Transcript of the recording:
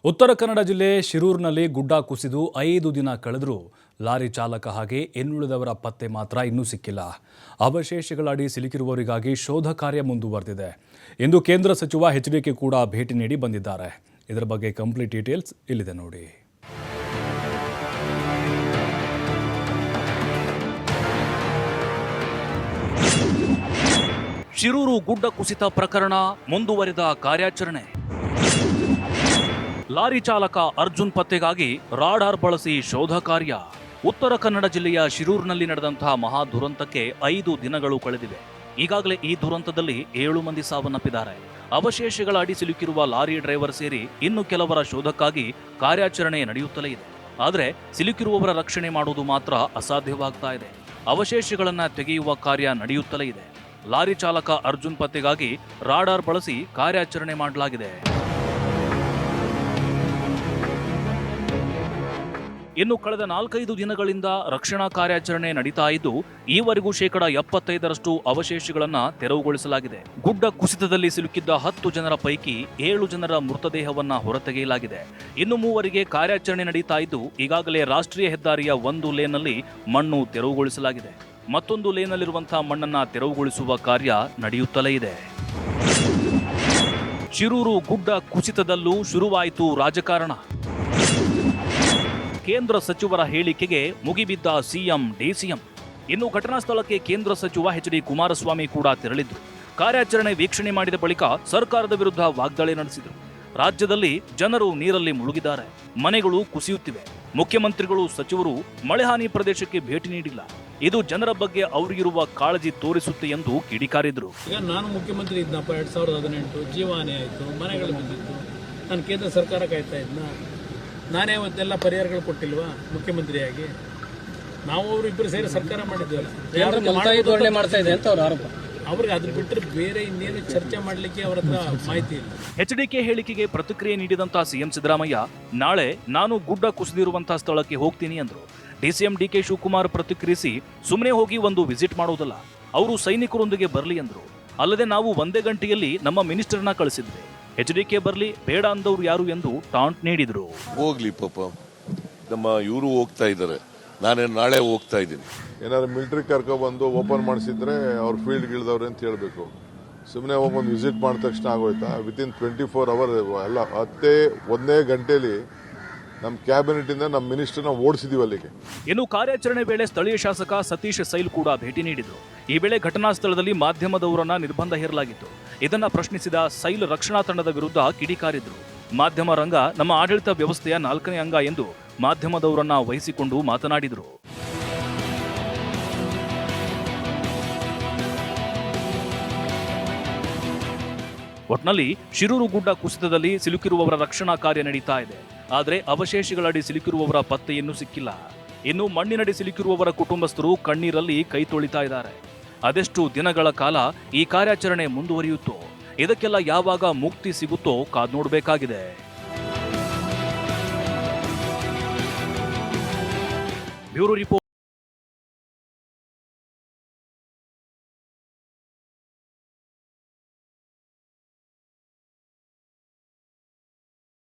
ಉತ್ತರ ಕನ್ನಡ ಜಿಲ್ಲೆ ಶಿರೂರಿನಲ್ಲಿ ಗುಡ್ಡ ಕುಸಿದು 5 ದಿನ ಕಳೆದರೂ ಲಾರಿ ಚಾಲಕ ಹಾಗೆ ಇನ್ನುಳಿದವರ ಪತ್ತೆ ಮಾತ್ರ ಇನ್ನೂ ಸಿಕ್ಕಿಲ್ಲ. ಅವಶೇಷಗಳಡಿ ಸಿಲುಕಿರುವವರಿಗಾಗಿ ಶೋಧ ಕಾರ್ಯ ಮುಂದುವರೆದಿದೆ. ಇಂದು ಕೇಂದ್ರ ಸಚಿವ ಎಚ್.ಡಿ.ಕೆ ಕೂಡ ಭೇಟಿ ನೀಡಿ ಬಂದಿದ್ದಾರೆ. ಇದರ ಬಗ್ಗೆ ಕಂಪ್ಲೀಟ್ ಡೀಟೇಲ್ಸ್ ಇಲ್ಲಿದೆ ನೋಡಿ. ಶಿರೂರು ಗುಡ್ಡ ಕುಸಿತ ಪ್ರಕರಣ ಮುಂದುವರೆದ ಕಾರ್ಯಾಚರಣೆ. ಲಾರಿ ಚಾಲಕ ಅರ್ಜುನ್ ಪತ್ತೆಗಾಗಿ ರಾಡಾರ್ ಬಳಸಿ ಶೋಧ ಕಾರ್ಯ. ಉತ್ತರ ಕನ್ನಡ ಜಿಲ್ಲೆಯ ಶಿರೂರಿನಲ್ಲಿ ನಡೆದಂತಹ ಮಹಾ ದುರಂತಕ್ಕೆ 5 ದಿನಗಳು ಕಳೆದಿವೆ. ಈಗಾಗಲೇ ಈ ದುರಂತದಲ್ಲಿ 7 ಮಂದಿ ಸಾವನ್ನಪ್ಪಿದ್ದಾರೆ. ಅವಶೇಷಗಳ ಅಡಿ ಸಿಲುಕಿರುವ ಲಾರಿ ಡ್ರೈವರ್ ಸೇರಿ ಇನ್ನು ಕೆಲವರ ಶೋಧಕ್ಕಾಗಿ ಕಾರ್ಯಾಚರಣೆ ನಡೆಯುತ್ತಲೇ ಇದೆ. ಆದರೆ ಸಿಲುಕಿರುವವರ ರಕ್ಷಣೆ ಮಾಡುವುದು ಮಾತ್ರ ಅಸಾಧ್ಯವಾಗ್ತಾ ಇದೆ. ಅವಶೇಷಗಳನ್ನು ತೆಗೆಯುವ ಕಾರ್ಯ ನಡೆಯುತ್ತಲೇ ಇದೆ. ಲಾರಿ ಚಾಲಕ ಅರ್ಜುನ್ ಪತ್ತೆಗಾಗಿ ರಾಡಾರ್ ಬಳಸಿ ಕಾರ್ಯಾಚರಣೆ ಮಾಡಲಾಗಿದೆ. ಇನ್ನು ಕಳೆದ 4-5 ದಿನಗಳಿಂದ ರಕ್ಷಣಾ ಕಾರ್ಯಾಚರಣೆ ನಡೀತಾ ಇದ್ದು, ಈವರೆಗೂ 75% ಅವಶೇಷಗಳನ್ನು ತೆರವುಗೊಳಿಸಲಾಗಿದೆ. ಗುಡ್ಡ ಕುಸಿತದಲ್ಲಿ ಸಿಲುಕಿದ್ದ 10 ಜನರ ಪೈಕಿ 7 ಜನರ ಮೃತದೇಹವನ್ನ ಹೊರತೆಗೆಯಲಾಗಿದೆ. ಇನ್ನು 3 ಕಾರ್ಯಾಚರಣೆ ನಡೀತಾ ಇದ್ದು, ಈಗಾಗಲೇ ರಾಷ್ಟ್ರೀಯ ಹೆದ್ದಾರಿಯ ಒಂದು ಲೇನ್ನಲ್ಲಿ ಮಣ್ಣು ತೆರವುಗೊಳಿಸಲಾಗಿದೆ. ಮತ್ತೊಂದು ಲೇನ್ನಲ್ಲಿರುವಂತಹ ಮಣ್ಣನ್ನ ತೆರವುಗೊಳಿಸುವ ಕಾರ್ಯ ನಡೆಯುತ್ತಲೇ ಇದೆ. ಶಿರೂರು ಗುಡ್ಡ ಕುಸಿತದಲ್ಲೂ ಶುರುವಾಯಿತು ರಾಜಕಾರಣ. ಕೇಂದ್ರ ಸಚಿವರ ಹೇಳಿಕೆಗೆ ಮುಗಿಬಿದ್ದ ಸಿಎಂ ಡಿಸಿಎಂ. ಇನ್ನು ಘಟನಾ ಸ್ಥಳಕ್ಕೆ ಕೇಂದ್ರ ಸಚಿವ ಎಚ್.ಡಿ. ಕುಮಾರಸ್ವಾಮಿ ಕೂಡ ತೆರಳಿದ್ರು. ಕಾರ್ಯಾಚರಣೆ ವೀಕ್ಷಣೆ ಮಾಡಿದ ಬಳಿಕ ಸರ್ಕಾರದ ವಿರುದ್ಧ ವಾಗ್ದಾಳಿ ನಡೆಸಿದರು. ರಾಜ್ಯದಲ್ಲಿ ಜನರು ನೀರಲ್ಲಿ ಮುಳುಗಿದ್ದಾರೆ, ಮನೆಗಳು ಕುಸಿಯುತ್ತಿವೆ. ಮುಖ್ಯಮಂತ್ರಿಗಳು, ಸಚಿವರು ಮಳೆಹಾನಿ ಪ್ರದೇಶಕ್ಕೆ ಭೇಟಿ ನೀಡಿಲ್ಲ. ಇದು ಜನರ ಬಗ್ಗೆ ಅವರಿಗಿರುವ ಕಾಳಜಿ ತೋರಿಸುತ್ತೆ ಎಂದು ಕಿಡಿಕಾರಿದ್ರು. ಈಗ ನಾನು ಮುಖ್ಯಮಂತ್ರಿ ಇದ್ನಪ್ಪ, 2018 ಜೀವಹಾನಿ ಆಯಿತು, ಮನೆಗಳು ಬಿದ್ದಿತ್ತು. ನಾನು ಕೇಂದ್ರ ಸರ್ಕಾರ ಕಾಯ್ತಾ ಇದ್ನ, ನಾನೇ ಅವತ್ತೆಲ್ಲ ಪರಿಹಾರಗಳು ಕೊಟ್ಟಿಲ್ವಾ ಮುಖ್ಯಮಂತ್ರಿಯಾಗಿ? ನಾವು ಅವರು ಇಬ್ಬರು ಸೇರಿ ಸರ್ಕಾರ ಮಾಡಿದ್ವಲ್ಲ, ಮಾಡ್ತಾ ಇದೆ ಅಂತ ಅವ್ರ ಆರೋಪ. ಅವ್ರಿಗೆ ಅದ್ರ ಬಿಟ್ಟರೆ ಬೇರೆ ಇನ್ನೇನು ಚರ್ಚೆ ಮಾಡಲಿಕ್ಕೆ ಅವರ ಹತ್ರ ಮಾಹಿತಿ ಇಲ್ಲ. ಎಚ್.ಡಿ.ಕೆ ಹೇಳಿಕೆಗೆ ಪ್ರತಿಕ್ರಿಯೆ ನೀಡಿದಂತಹ ಸಿಎಂ ಸಿದ್ದರಾಮಯ್ಯ, ನಾಳೆ ನಾನು ಗುಡ್ಡ ಕುಸಿದಿರುವಂತಹ ಸ್ಥಳಕ್ಕೆ ಹೋಗ್ತೀನಿ ಎಂದರು. ಡಿಸಿಎಂ ಡಿ.ಕೆ. ಶಿವಕುಮಾರ್ ಪ್ರತಿಕ್ರಿಯಿಸಿ, ಸುಮ್ಮನೆ ಹೋಗಿ ಒಂದು ವಿಸಿಟ್ ಮಾಡೋದಲ್ಲ, ಅವರು ಸೈನಿಕರೊಂದಿಗೆ ಬರಲಿ ಎಂದರು. ಅಲ್ಲದೆ ನಾವು 1 ಗಂಟೆಯಲ್ಲಿ ನಮ್ಮ ಮಿನಿಸ್ಟರ್ನ ಕಳಿಸಿದ್ವಿ, ಎಚ್.ಡಿ.ಕೆ ಬರಲಿ, ಬೇಡ ಅಂದವರು ಯಾರು ಎಂದು ಟಾಂಟ್ ನೀಡಿದ್ರು. ಹೋಗ್ಲಿ ಪಾಪ, ನಮ್ಮ ಇವರು ಹೋಗ್ತಾ ಇದ್ದಾರೆ, ನಾನೇ ನಾಳೆ ಹೋಗ್ತಾ ಇದ್ದೀನಿ. ಏನಾದ್ರು ಮಿಲಿಟರಿ ಕರ್ಕೊಬಂದು ಓಪನ್ ಮಾಡಿಸಿದ್ರೆ ಅವ್ರ ಫೀಲ್ಡ್ ಇಳಿದವ್ರೆ ಅಂತ ಹೇಳ್ಬೇಕು. ಸುಮ್ಮನೆ ಹೋಗೊಂದು ವಿಸಿಟ್ ಮಾಡಿದ ತಕ್ಷಣ ಆಗೋಯ್ತಾ? ವಿತಿನ್ 24 ಅವರ್ ಎಲ್ಲ 1 ಗಂಟೆಯಲ್ಲಿ ನಮ್ಮ ಕ್ಯಾಬಿನೆಟ್ ಇಂದ ನಮ್ಮ ಮಿನಿಸ್ಟರ್ನ ಓಡಿಸಿದೀವಿ ಅಲ್ಲಿಗೆ. ಇನ್ನು ಕಾರ್ಯಾಚರಣೆ ವೇಳೆ ಸ್ಥಳೀಯ ಶಾಸಕ ಸತೀಶ್ ಸೈಲ್ ಕೂಡ ಭೇಟಿ ನೀಡಿದ್ರು. ಈ ವೇಳೆ ಘಟನಾ ಸ್ಥಳದಲ್ಲಿ ಮಾಧ್ಯಮದವರನ್ನ ನಿರ್ಬಂಧ ಹೇರಲಾಗಿತ್ತು. ಇದನ್ನ ಪ್ರಶ್ನಿಸಿದ ಸೈಲ್ ರಕ್ಷಣಾ ತಂಡದ ವಿರುದ್ಧ ಕಿಡಿಕಾರಿದ್ರು. ಮಾಧ್ಯಮ ರಂಗ ನಮ್ಮ ಆಡಳಿತ ವ್ಯವಸ್ಥೆಯ 4ನೇ ಅಂಗ ಎಂದು ಮಾಧ್ಯಮದವರನ್ನ ವಹಿಸಿಕೊಂಡು ಮಾತನಾಡಿದರು. ಒಟ್ನಲ್ಲಿ ಶಿರೂರು ಗುಡ್ಡ ಕುಸಿತದಲ್ಲಿ ಸಿಲುಕಿರುವವರ ರಕ್ಷಣಾ ಕಾರ್ಯ ನಡೀತಾ ಇದೆ. ಆದರೆ ಅವಶೇಷಗಳಡಿ ಸಿಲುಕಿರುವವರ ಪತ್ತೆ ಇನ್ನೂ ಸಿಕ್ಕಿಲ್ಲ. ಇನ್ನು ಮಣ್ಣಿನಡಿ ಸಿಲುಕಿರುವವರ ಕುಟುಂಬಸ್ಥರು ಕಣ್ಣೀರಲ್ಲಿ ಕೈ ತೊಳಿತಾ ಇದ್ದಾರೆ. ಅದೆಷ್ಟು ದಿನಗಳ ಕಾಲ ಈ ಕಾರ್ಯಾಚರಣೆ ಮುಂದುವರಿಯುತ್ತೋ, ಇದಕ್ಕೆಲ್ಲ ಯಾವಾಗ ಮುಕ್ತಿ ಸಿಗುತ್ತೋ ಕಾದು ನೋಡಬೇಕಾಗಿದೆ. Bureau report.